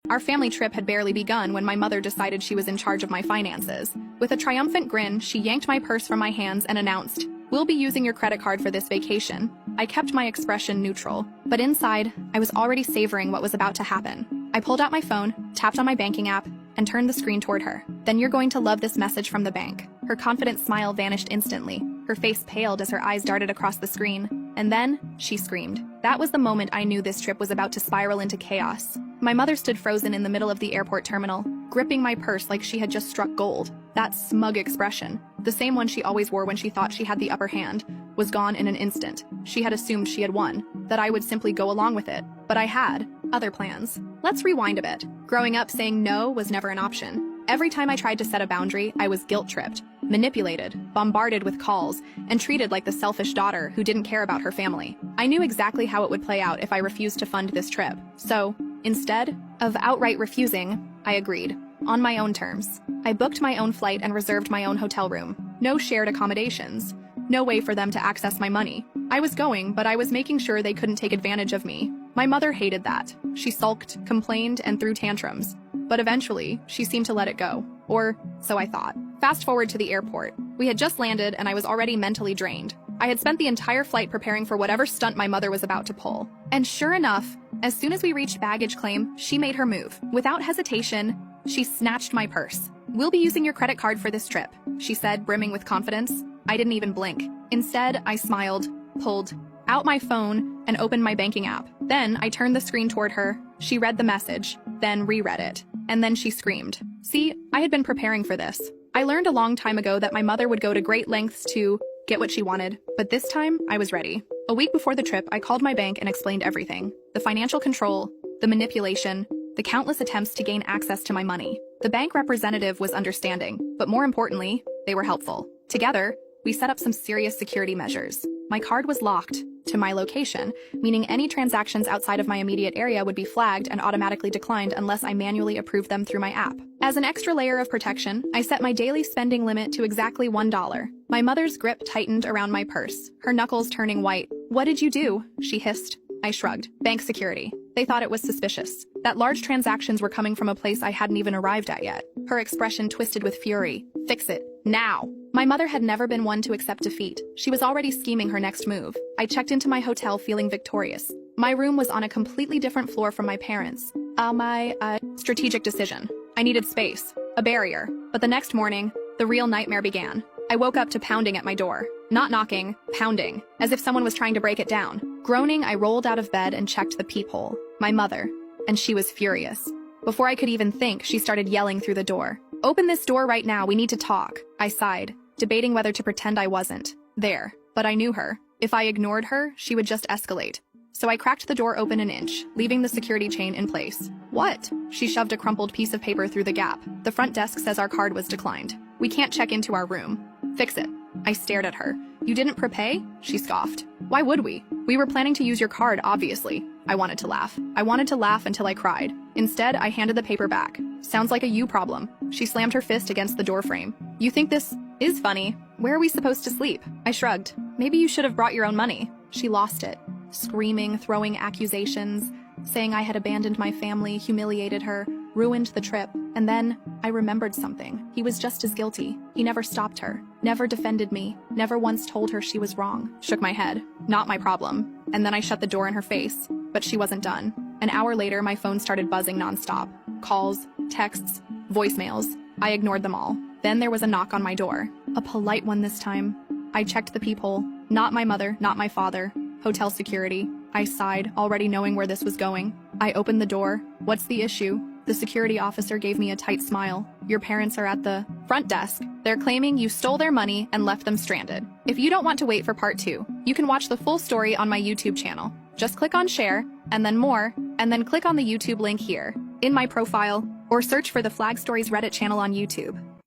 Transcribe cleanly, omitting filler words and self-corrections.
Our family trip had barely begun when my mother decided she was in charge of my finances. With a triumphant grin, she yanked my purse from my hands and announced, "We'll be using your credit card for this vacation." I kept my expression neutral, but inside, I was already savoring what was about to happen. I pulled out my phone, tapped on my banking app, and turned the screen toward her. "Then you're going to love this message from the bank." Her confident smile vanished instantly. Her face paled as her eyes darted across the screen. And then, she screamed. That was the moment I knew this trip was about to spiral into chaos. My mother stood frozen in the middle of the airport terminal, gripping my purse like she had just struck gold. That smug expression, the same one she always wore when she thought she had the upper hand, was gone in an instant. She had assumed she had won, that I would simply go along with it. But I had other plans. Let's rewind a bit. Growing up, saying no was never an option. Every time I tried to set a boundary, I was guilt-tripped, manipulated, bombarded with calls, and treated like the selfish daughter who didn't care about her family. I knew exactly how it would play out if I refused to fund this trip. So, instead of outright refusing, I agreed. On my own terms. I booked my own flight and reserved my own hotel room. No shared accommodations. No way for them to access my money. I was going, but I was making sure they couldn't take advantage of me. My mother hated that. She sulked, complained, and threw tantrums. But eventually, she seemed to let it go. Or, so I thought. Fast forward to the airport. We had just landed and I was already mentally drained. I had spent the entire flight preparing for whatever stunt my mother was about to pull. And sure enough, as soon as we reached baggage claim, she made her move. Without hesitation, she snatched my purse. "We'll be using your credit card for this trip," she said, brimming with confidence. I didn't even blink. Instead, I smiled, pulled out my phone, and opened my banking app. Then I turned the screen toward her. She read the message, then reread it. And then she screamed. See, I had been preparing for this. I learned a long time ago that my mother would go to great lengths to get what she wanted, but this time I was ready. A week before the trip, I called my bank and explained everything. The financial control, the manipulation, the countless attempts to gain access to my money. The bank representative was understanding, but more importantly, they were helpful. Together, we set up some serious security measures. My card was locked to my location, meaning any transactions outside of my immediate area would be flagged and automatically declined unless I manually approved them through my app. As an extra layer of protection, I set my daily spending limit to exactly $1. My mother's grip tightened around my purse, her knuckles turning white. "What did you do?" she hissed. I shrugged. Bank security. They thought it was suspicious. That large transactions were coming from a place I hadn't even arrived at yet. Her expression twisted with fury. "Fix it. Now." My mother had never been one to accept defeat. She was already scheming her next move. I checked into my hotel feeling victorious. My room was on a completely different floor from my parents'. My strategic decision. I needed space. A barrier. But the next morning, the real nightmare began. I woke up to pounding at my door. Not knocking, pounding, as if someone was trying to break it down. Groaning, I rolled out of bed and checked the peephole. My mother. And she was furious. Before I could even think, she started yelling through the door. "Open this door right now, we need to talk." I sighed, debating whether to pretend I wasn't there. But I knew her. If I ignored her, she would just escalate. So I cracked the door open an inch, leaving the security chain in place. "What?" She shoved a crumpled piece of paper through the gap. "The front desk says our card was declined. We can't check into our room." "Fix it." I stared at her. "You didn't prepay?" She scoffed. "Why would we? We were planning to use your card, obviously." I wanted to laugh. I wanted to laugh until I cried. Instead, I handed the paper back. "Sounds like a you problem." She slammed her fist against the doorframe. "You think this is funny? Where are we supposed to sleep?" I shrugged. "Maybe you should have brought your own money." She lost it. Screaming, throwing accusations, saying I had abandoned my family, humiliated her, ruined the trip. And then, I remembered something. He was just as guilty. He never stopped her, never defended me, never once told her she was wrong. Shook my head. Not my problem. And then I shut the door in her face. But she wasn't done. An hour later, my phone started buzzing nonstop. Calls, texts, voicemails. I ignored them all. Then there was a knock on my door. A polite one this time. I checked the peephole. Not my mother, not my father. Hotel security. I sighed, already knowing where this was going. I opened the door. "What's the issue?" The security officer gave me a tight smile. "Your parents are at the front desk. They're claiming you stole their money and left them stranded. If you don't want to wait for part 2, you can watch the full story on my YouTube channel. Just click on share, and then more, and then click on the YouTube link here, in my profile, or search for the Flag Stories Reddit channel on YouTube."